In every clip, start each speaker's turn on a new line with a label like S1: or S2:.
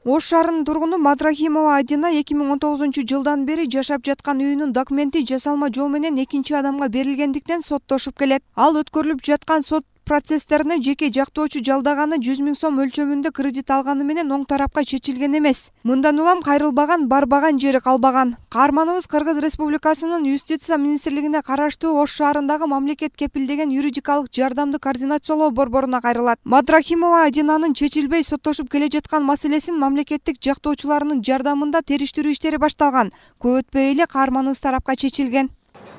S1: Ош шаарынын тургуну Мадрахимова Адина 2019-жылдан бери жашап жаткан үйүнүн документи жасалма жол менен экинчи адамга берилгендиктен соттошуп келет. Ал өткөрүлүп жаткан сот процесстерине жеке жактоочу жалдаганы 100 000 сом өлчөмүндө кредит алганы менен оң тарапка чечилген эмес. Мындан улам кайрылбаган, барбаган жери калбаган. Каарманыбыз Кыргыз Республикасынын Юстиция министрлигине караштуу Ош шаарындагы мамлекет кепилдеген юридикалык жардамды координациялоо борборуна кайрылат. Мадрахимова Адинанын чечилбей соттошуп келе жаткан маселесин мамлекеттик жактоочуларынын жардамында териштирүү иштери башталган. Көп өтпөй эле каарманыбыз тарапка чечилген.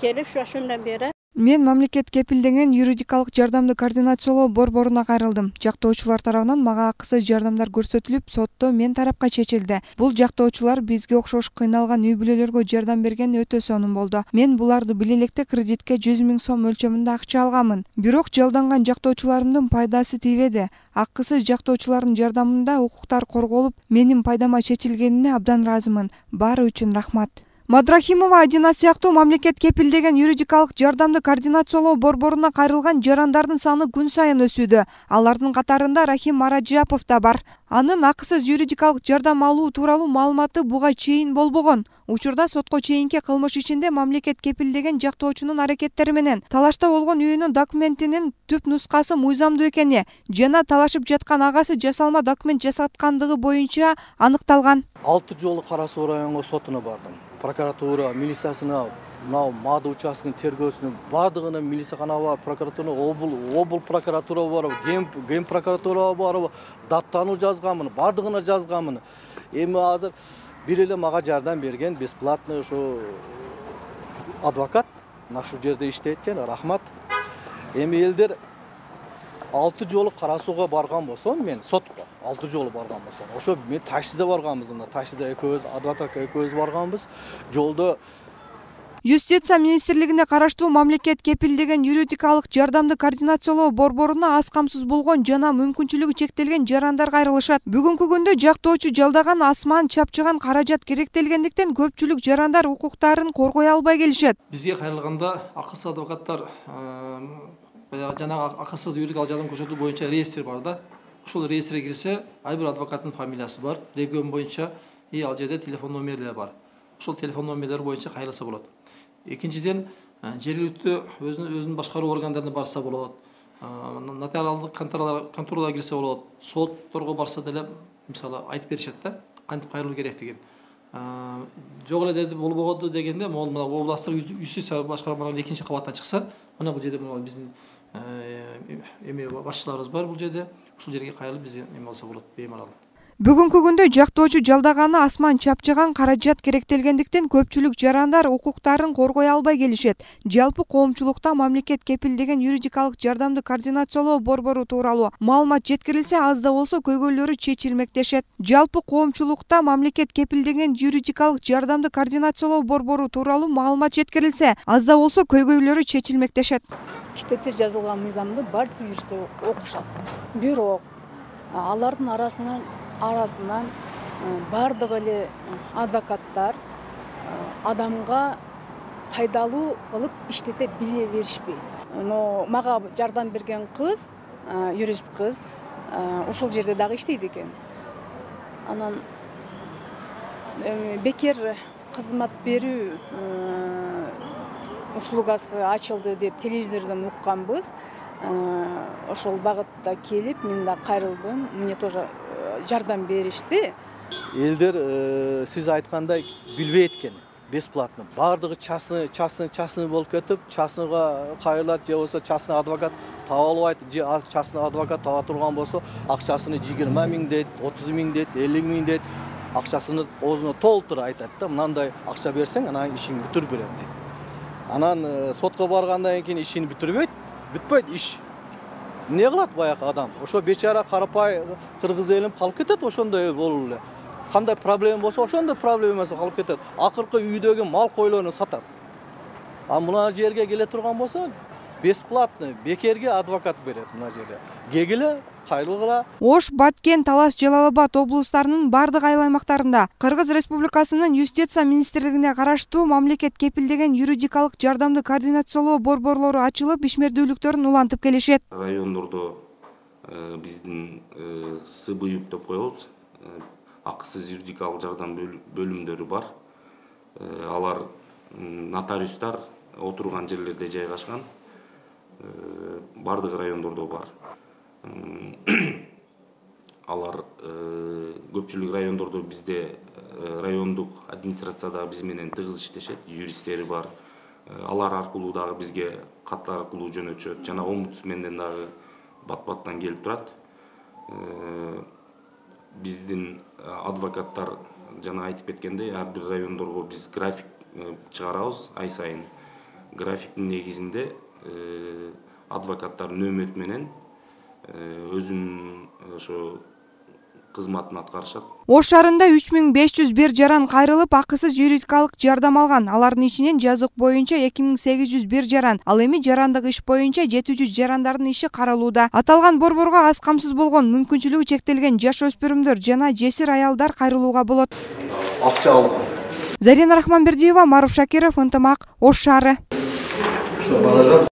S2: Келип ушундан бери
S1: Мен мамлекет кепилдеген юридикалык жардамды координациялоо борборуна кайрылдым. Жактоочулар тарабынан мага акысыз жардамдар көрсөтүлүп, сотто мен тарапка чечилди. Бул жактоочулар бизге окшош кыйналган үй бүлөлөргө жардам берген өтө сонун болду. Мен буларды биле электе кредитке 100 000 сом өлчөмүндө акча алганмын. Бирок жалданган жактоочуларымдын пайдасы тийбеди. Акысыз жактоочулардын жардамында укуктар корголуп, менин пайдама чечилгенине абдан ыраазымын. Баары үчүн рахмат. Мадрахимова Адина сыяктуу мамлекет кепилдеген юридикалык жардамды координациялоо борборуна кайрылган жарандардын саны күн сайын өсүүдө. Алардын катарында Рахим Мараджапов да бар. Анын акысыз юридикалык жардам алуу тууралуу маалыматы буга чейин болбогон. Учурда сотко чейинки кылмыш ишинде мамлекет кепилдеген жактоочунун аракеттери менен талашта болгон үйүнүн документинин түп нускасы мыйзамдуу экени жана талашып жаткан агасы жасалма документ жасаткандыгы боюнча аныкталган.
S3: 6 жолу Кара Суу району сотуна бардым. Прокуратура, милициясына, мына Маады участкынын тергөөсүнүн бардыгына милицияхана бар, прокуратура, обул прокуратура бар, ген прокуратура бар, даттануу жазганмын, бардыгына жазганмын. Эми азыр бир эле мага жардам берген бесплатный ушу адвокат нашу жерде иштейт экен, рахмат. Эми элдер 6 жолу Кара Сууга барган болсом, мен сотко 6 жолу барган болсом, ошо мен таксиде барганбыз, мына таксиде экөөбүз, адвокат экөөбүз барганбыз. Жолдо
S1: Юстиция министрлигине караштуу мамлекет кепилдеген юридикалык жардамды координациялоо борборуна аз камсыз болгон жана мүмкүнчүлүгү чектелген жарандар кайрылышат. Бүгүнкү күндө жактоочу жалдаган асман чапчыган каражат керектелгендиктен көпчүлүк жарандар укуктарын коргой албай келишет.
S4: Бизге кайрылганда акысыз адвокаттар жанагы акысыз юридикалык жардам көрсөтүү боюнча реестр бар да. Ушул реестрге кирсе, ар бир адвокаттын фамилиясы бар, регион боюнча ал жерде телефон номерлери бар. Ушул телефон номерлери боюнча кайрылса болот. Экинчиден, жергиликтүү өзүнүн башкаруу органдарына барса болот. Нотариалдык контораларга кирсе болот. Сотторго барса деле, мисалы, айтып беришет да, кантип кайрылуу керектигин. Жок эле деди болбогоду дегенде, могул мына областтык юстиция башкармаларынын экинчи кабатына чыкса, мына бул жерде биздин эми башчыларыбыз бар бул жерде. Ушул жерге кайрылып биз эме алса болот, беймарал.
S1: Бүгүнкү күндө жактоочу жалдаганы асман чапчыган каражат керектелгендиктен көпчүлүк жарандар укуктарын коргой албай келишет. Жалпы коомчулукта мамлекет кепилдеген юридикалык жардамды координациялоо борбору тууралуу маалымат жеткирилсе, аз да болсо көйгөйлөрү чечилмек дешет. Жалпы коомчулукта мамлекет кепилдеген юридикалык жардамды координациялоо борбору тууралуу маалымат жеткирилсе, аз да болсо көйгөйлөрү чечилмек дешет.
S2: китепте жазылган мыйзамды бардык юристтер окушат. Бирок алардын арасынан бардык эле адвокаттар адамга пайдалуу кылып иштете биле беришпейт. Но мага жардам берген кыз, юрист кыз, ушул жерде дагы иштейт экен. Анан бекер кызмат берүү услугасы ачылды деп телевизордон укканбыз. Ошол багытта келип, мен да кайрылдым. Мне тоже жардам беришти.
S3: Элдер сиз айткандай билбейт экен, бесплатно. Бардыгы частный болуп кетип, частныйга кайрылат, же болсо частный адвокат таба албайт, же частный адвокат таба турган болсо, акчасын 20 000 дейт, 30 000 дейт, 50 000 дейт. Акчасын өзүнө толтура айтат да, мындай акча берсең, анан ишиңди бүтүрүп берем дейт. Анан сотко баргандан кийин ишин бүтүрбөйт, бүтпөйт иш. Не кылат баягы адам? Ошо бечара карапай кыргыз элим калып кетет, ошондой болуп эле. Кандай проблема болсо, ошондой проблемасы калып кетет. Акыркы үйдөгү мал койлорун сатат. А мына жерге келе турган болсо, бесплатно бекерге адвокат берет мына жерде. Кегиле, кайрылгыла.
S1: Ош, Баткен, Талас, Жалал-Абад облустарынын бардык айыл аймактарында Кыргыз Республикасынын Юстиция министрлигине караштуу мамлекет кепилдеген юридикалык жардамды координациялоо борборлору ачылып, ишмердүүлүктөрүн улантып келишет.
S5: Райондордо биздин СБЮП деп коебуз. акысыз юридикалык жардам бөлүмдөрү бар. Алар нотариустар отурган жерлерде жайгашкан. Бардык райондордо бар. Алар көпчүлүк райондордо бизде райондук администрацияда биз менен тыгыз иштешет, юристтери бар. Алар аркылуу дагы бизге кат аркылуу жөнөтүшөт. Жана омбудсменден дагы бат-баттан келип турат. Биздин адвокаттар жана айтып кеткендей, ар бир райондорго биз график чыгарабыз ай сайын. Графиктин негизинде адвокаттар нөмөт менен өзүнүн ошо кызматын аткарышат.
S1: Ош шаарында 3501 жаран кайрылып, акысыз юридикалык жардам алган. Алардын ичинен жазык боюнча 2801 жаран, ал эми жарандык иш боюнча 700 жарандардын иши каралууда. Аталган борборго аз камсыз болгон, мүмкүнчүлүгү чектелген жаш өспүрүмдөр жана жесир аялдар кайрылууга болот.
S3: Акча алган.
S1: Зарина Рахманбердиева, Маруф Шакиров, Ынтымак, Ош шаары.